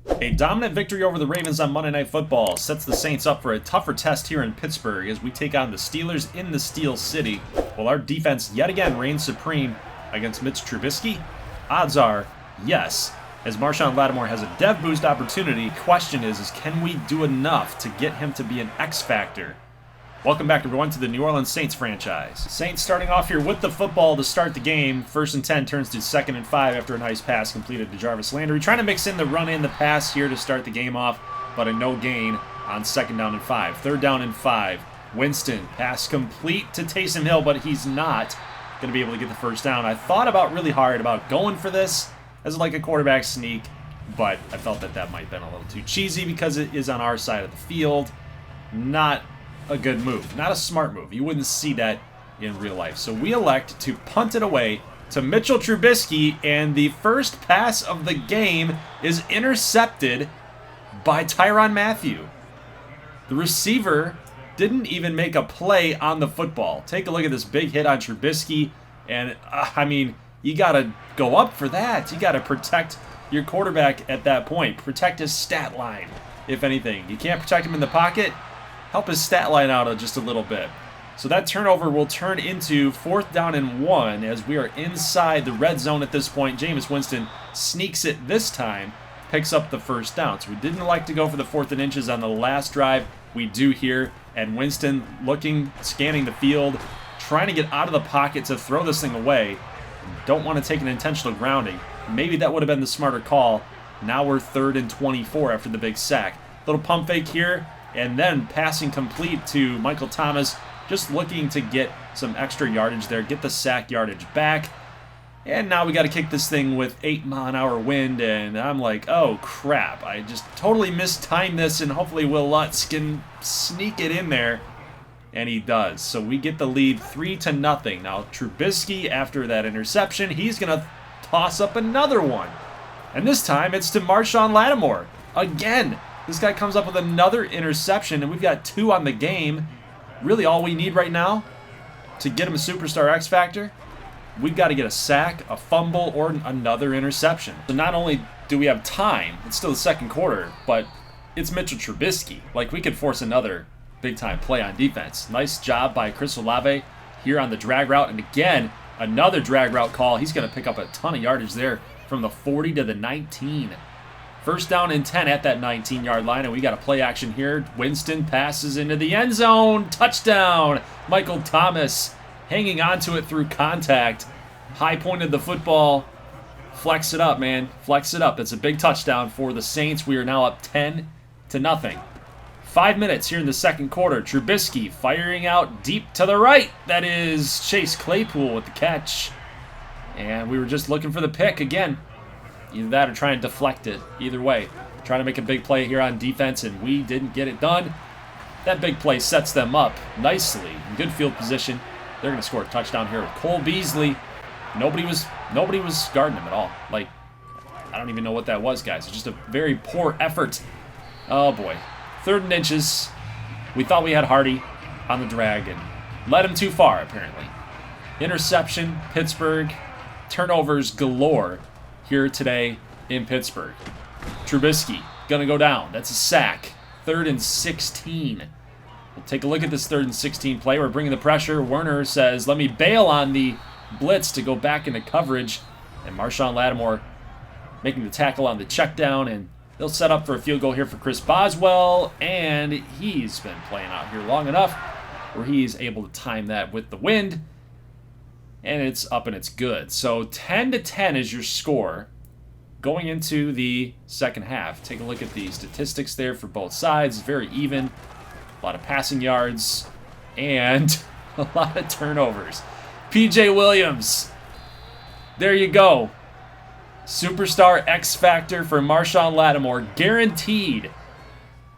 A dominant victory over the Ravens on Monday Night Football sets the Saints up for a tougher test here in Pittsburgh as we take on the Steelers in the Steel City, while our defense yet again reigns supreme against Mitch Trubisky. Odds are, yes, as Marshon Lattimore has a dev boost opportunity. Question is can we do enough to get him to be an X factor? Welcome back, everyone, to the New Orleans Saints franchise. Saints starting off here with the football to start the game. 1st and 10 turns to 2nd and 5 after a nice pass completed to Jarvis Landry. Trying to mix in the run and the pass here to start the game off, but a no gain on 2nd down and 5. 3rd down and 5. Winston, pass complete to Taysom Hill, but he's not going to be able to get the first down. I thought about really hard about going for this as like a quarterback sneak, but I felt that might have been a little too cheesy because it is on our side of the field. Not a good move. Not a smart move. You wouldn't see that in real life. So we elect to punt it away to Mitchell Trubisky, and the first pass of the game is intercepted by Tyrann Mathieu. The receiver didn't even make a play on the football. Take a look at this big hit on Trubisky, and I mean, you got to go up for that. You got to protect your quarterback at that point. Protect his stat line, if anything. You can't protect him in the pocket. Help his stat line out just a little bit. So that turnover will turn into 4th down and 1 as we are inside the red zone at this point. Jameis Winston sneaks it this time, picks up the first down. So we didn't like to go for the 4th and inches on the last drive. We do here, and Winston looking, scanning the field, trying to get out of the pocket to throw this thing away. Don't want to take an intentional grounding. Maybe that would have been the smarter call. Now we're 3rd and 24 after the big sack. Little pump fake here, and then passing complete to Michael Thomas, just looking to get some extra yardage there, get the sack yardage back. And now we got to kick this thing with 8-mile-an-hour wind, and I'm like, oh crap, I just totally mistimed this, and hopefully Will Lutz can sneak it in there, and he does. So we get the lead 3-0. Now Trubisky, after that interception, he's going to toss up another one. And this time it's to Marshon Lattimore. Again, this guy comes up with another interception, and we've got 2 on the game. Really all we need right now to get him a superstar X Factor, we've got to get a sack, a fumble, or another interception. So not only do we have time, it's still the second quarter, but it's Mitchell Trubisky. Like, we could force another big-time play on defense. Nice job by Chris Olave here on the drag route, and again, another drag route call. He's going to pick up a ton of yardage there from the 40 to the 19. 1st down and 10 at that 19-yard line, and we got a play action here. Winston passes into the end zone. Touchdown! Michael Thomas hanging on to it through contact. High pointed the football. Flex it up, man. Flex it up. That's a big touchdown for the Saints. We are now up 10-0. 5 minutes here in the second quarter. Trubisky firing out deep to the right. That is Chase Claypool with the catch. And we were just looking for the pick again. Either that or trying to deflect it. Either way, trying to make a big play here on defense, and we didn't get it done. That big play sets them up nicely. In good field position. They're going to score a touchdown here with Cole Beasley. Nobody was guarding him at all. Like, I don't even know what that was, guys. It's just a very poor effort. Oh, boy. 3rd and inches. We thought we had Hardy on the drag and led him too far, apparently. Interception, Pittsburgh. Turnovers galore here today in Pittsburgh. Trubisky going to go down. That's a sack. 3rd and 16. We'll take a look at this 3rd and 16 play. We're bringing the pressure. Werner says, let me bail on the blitz to go back into coverage. And Marshon Lattimore making the tackle on the check down. And they'll set up for a field goal here for Chris Boswell. And he's been playing out here long enough where he's able to time that with the wind. And it's up and it's good. So 10-10 is your score going into the second half. Take a look at the statistics there for both sides. Very even. A lot of passing yards and a lot of turnovers. P.J. Williams. There you go. Superstar X Factor for Marshon Lattimore. Guaranteed.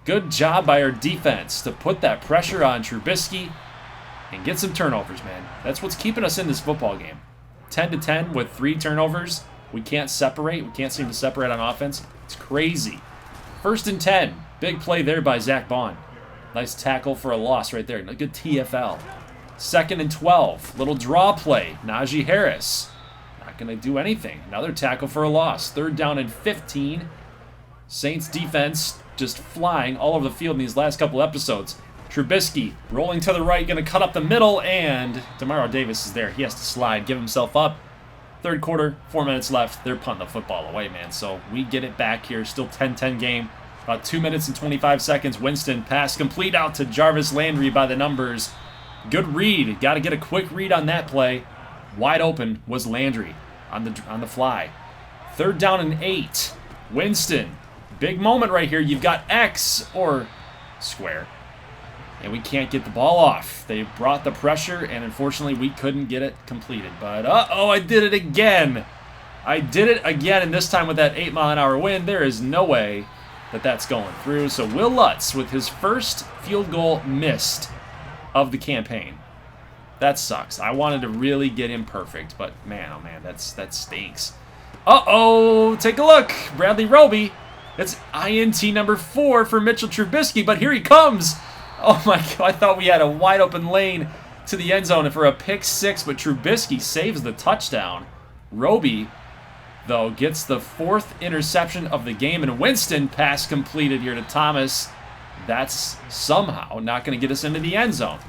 Good job by our defense to put that pressure on Trubisky and get some turnovers, man. That's what's keeping us in this football game. 10-10 with 3 turnovers. We can't separate. We can't seem to separate on offense. It's crazy. 1st and 10. Big play there by Zach Bond. Nice tackle for a loss right there. A good TFL. 2nd and 12. Little draw play. Najee Harris. Not going to do anything. Another tackle for a loss. 3rd down and 15. Saints defense just flying all over the field in these last couple episodes. Trubisky rolling to the right, going to cut up the middle, and Demario Davis is there. He has to slide, give himself up. Third quarter, 4 minutes left. They're punting the football away, man. So we get it back here. Still 10-10 game. About 2 minutes and 25 seconds. Winston pass complete out to Jarvis Landry by the numbers. Good read. Got to get a quick read on that play. Wide open was Landry on the fly. 3rd down and 8. Winston. Big moment right here. You've got X or square. And we can't get the ball off. They brought the pressure, and unfortunately, we couldn't get it completed. But, uh-oh, I did it again. I did it again, and this time with that 8-mile-an-hour wind, there is no way that that's going through. So Will Lutz with his first field goal missed of the campaign. That sucks. I wanted to really get him perfect, but man, oh man, that stinks. Uh-oh, take a look. Bradley Roby. It's INT number 4 for Mitchell Trubisky, but here he comes. Oh my God, I thought we had a wide open lane to the end zone for a pick 6, but Trubisky saves the touchdown. Roby, though, gets the 4th interception of the game, and Winston pass completed here to Thomas. That's somehow not going to get us into the end zone.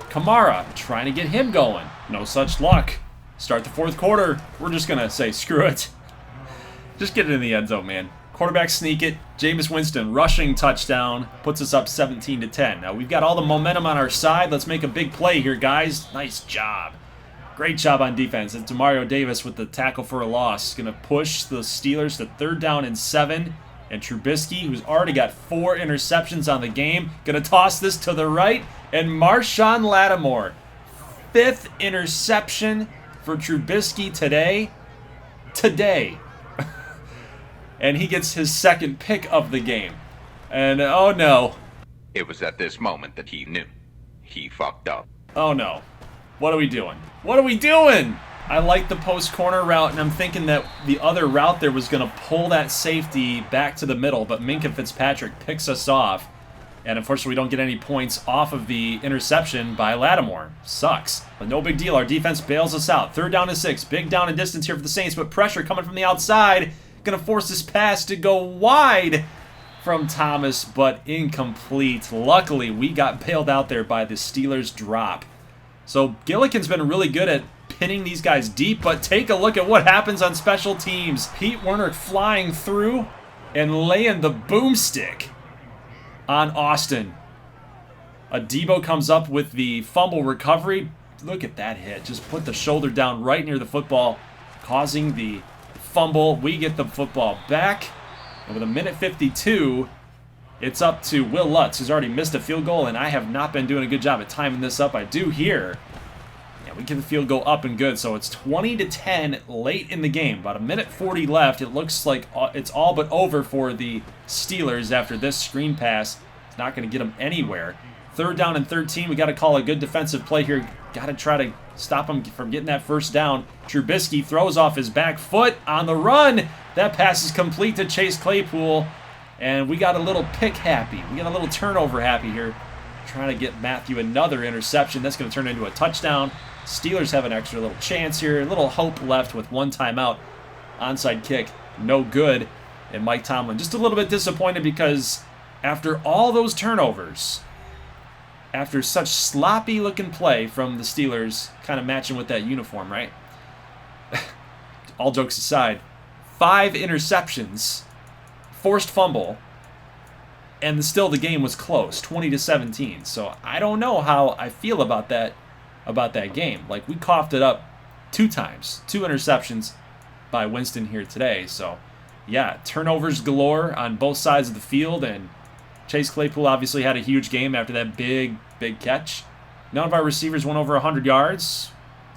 Kamara trying to get him going. No such luck. Start the 4th quarter. We're just going to say screw it. Just get it in the end zone, man. Quarterback sneak it. Jameis Winston rushing touchdown. Puts us up 17-10. Now, we've got all the momentum on our side. Let's make a big play here, guys. Nice job. Great job on defense. It's Demario Davis with the tackle for a loss. Going to push the Steelers to 3rd down and 7. And Trubisky, who's already got 4 interceptions on the game, going to toss this to the right. And Marshon Lattimore, 5th interception for Trubisky today. And he gets his 2nd pick of the game. And oh no. It was at this moment that he knew. He fucked up. Oh no. What are we doing? What are we doing? I like the post corner route, and I'm thinking that the other route there was going to pull that safety back to the middle, but Minkah Fitzpatrick picks us off. And unfortunately, we don't get any points off of the interception by Lattimore. Sucks. But no big deal. Our defense bails us out. 3rd down and 6. Big down and distance here for the Saints, but pressure coming from the outside. Going to force this pass to go wide from Thomas, but incomplete. Luckily, we got bailed out there by the Steelers' drop. So Gillikin's been really good at pinning these guys deep, but take a look at what happens on special teams. Pete Werner flying through and laying the boomstick on Austin. Adebo comes up with the fumble recovery. Look at that hit. Just put the shoulder down right near the football, causing the fumble. We get the football back, and with 1:52, it's up to Will Lutz, who's already missed a field goal, and I have not been doing a good job at timing this up. I do here. Yeah, we get the field goal up and good, so it's 20-10 late in the game. About 1:40 left. It looks like it's all but over for the Steelers after this screen pass. It's not going to get them anywhere. 3rd down and 13. We got to call a good defensive play here. Got to try to stop them from getting that 1st down. Trubisky throws off his back foot on the run. That pass is complete to Chase Claypool. And we got a little pick happy. We got a little turnover happy here. Trying to get Matthew another interception. That's going to turn into a touchdown. Steelers have an extra little chance here. A little hope left with 1 timeout. Onside kick, no good. And Mike Tomlin just a little bit disappointed because after all those turnovers, after such sloppy-looking play from the Steelers, kind of matching with that uniform, right? All jokes aside, 5 interceptions, forced fumble, and still the game was close, 20-17. So I don't know how I feel about that game. Like, we coughed it up 2 times, 2 interceptions by Winston here today. So, yeah, turnovers galore on both sides of the field, and Chase Claypool obviously had a huge game after that big catch. None of our receivers went over 100 yards.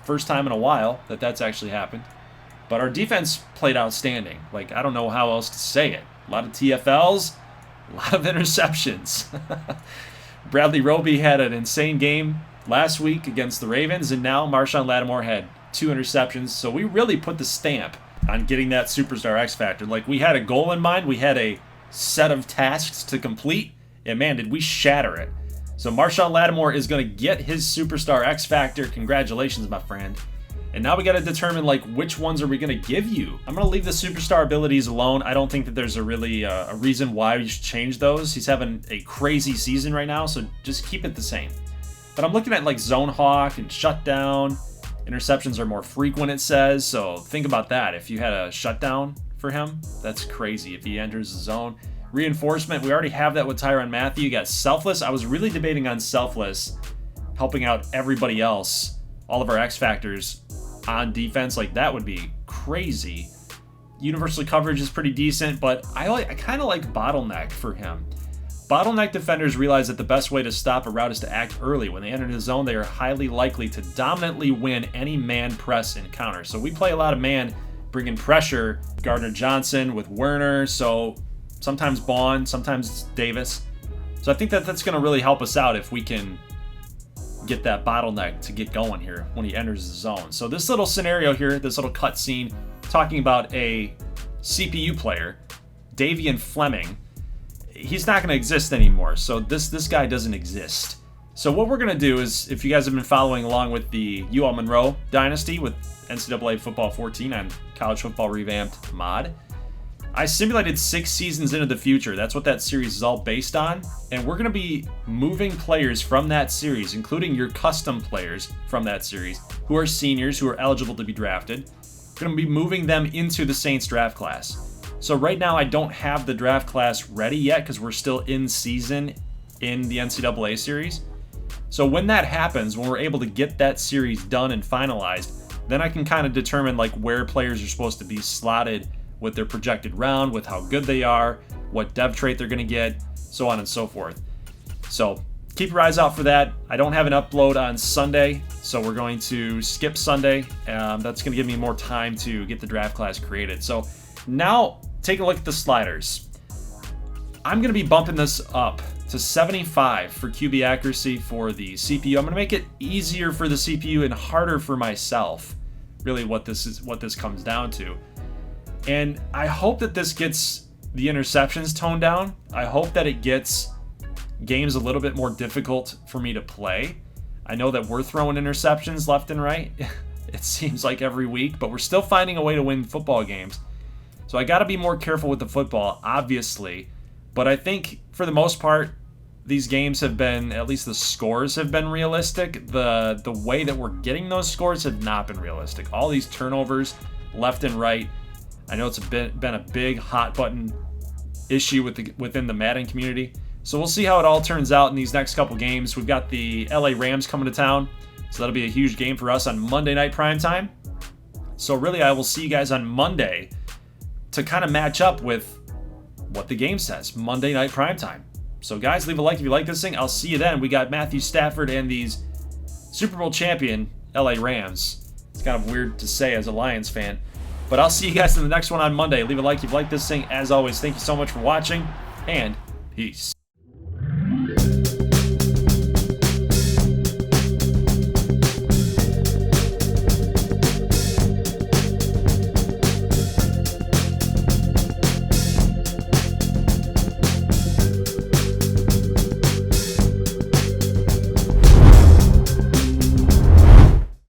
First time in a while that that's actually happened. But our defense played outstanding. Like, I don't know how else to say it. A lot of TFLs, a lot of interceptions. Bradley Roby had an insane game last week against the Ravens, and now Marshon Lattimore had 2 interceptions. So we really put the stamp on getting that superstar X Factor. Like, we had a goal in mind. We had a set of tasks to complete, and man, did we shatter it. So Marshon Lattimore is going to get his superstar X Factor. Congratulations, my friend. And now we got to determine, like, which ones are we going to give you? I'm going to leave the superstar abilities alone. I don't think that there's a really a reason why you should change those. He's having a crazy season right now, so just keep it the same. But I'm looking at, like, Zone Hawk and Shutdown. Interceptions are more frequent, it says, so think about that. If you had a shutdown for him, that's crazy if he enters the zone. Reinforcement, we already have that with Tyrann Mathieu. You got Selfless. I was really debating on Selfless, helping out everybody else, all of our X Factors on defense. Like, that would be crazy. Universal coverage is pretty decent, but I kind of like Bottleneck for him. Bottleneck defenders realize that the best way to stop a route is to act early. When they enter the zone, they are highly likely to dominantly win any man press encounter. So we play a lot of man, bringing pressure. Gardner Johnson with Werner, so sometimes Bond, sometimes Davis. So I think that that's going to really help us out if we can get that Bottleneck to get going here when he enters the zone. So this little scenario here, this little cutscene, talking about a CPU player, Davian Fleming. He's not going to exist anymore, so this guy doesn't exist. So what we're going to do is, if you guys have been following along with the UL Monroe Dynasty with NCAA Football 14 on College Football Revamped mod, I simulated 6 seasons into the future. That's what that series is all based on, and we're going to be moving players from that series, including your custom players from that series, who are seniors, who are eligible to be drafted. We're going to be moving them into the Saints draft class. So right now I don't have the draft class ready yet because we're still in season in the NCAA series. So when that happens, when we're able to get that series done and finalized, then I can kind of determine like where players are supposed to be slotted with their projected round, with how good they are, what dev trait they're going to get, so on and so forth. So keep your eyes out for that. I don't have an upload on Sunday, so we're going to skip Sunday. That's going to give me more time to get the draft class created. So now, take a look at the sliders. I'm going to be bumping this up to 75 for QB accuracy for the CPU. I'm going to make it easier for the CPU and harder for myself. Really what this comes down to. And I hope that this gets the interceptions toned down. I hope that it gets games a little bit more difficult for me to play. I know that we're throwing interceptions left and right. It seems like every week, but we're still finding a way to win football games. So I got to be more careful with the football, obviously. But I think, for the most part, these games have been, at least the scores have been realistic. The way that we're getting those scores have not been realistic. All these turnovers, left and right. I know it's been a big hot button issue within the Madden community. So we'll see how it all turns out in these next couple games. We've got the LA Rams coming to town. So that'll be a huge game for us on Monday Night Primetime. So really, I will see you guys on Monday to kind of match up with what the game says, Monday Night Primetime. So guys, leave a like if you like this thing. I'll see you then. We got Matthew Stafford and these Super Bowl champion LA Rams. It's kind of weird to say as a Lions fan. But I'll see you guys in the next one on Monday. Leave a like if you like this thing. As always, thank you so much for watching, and peace.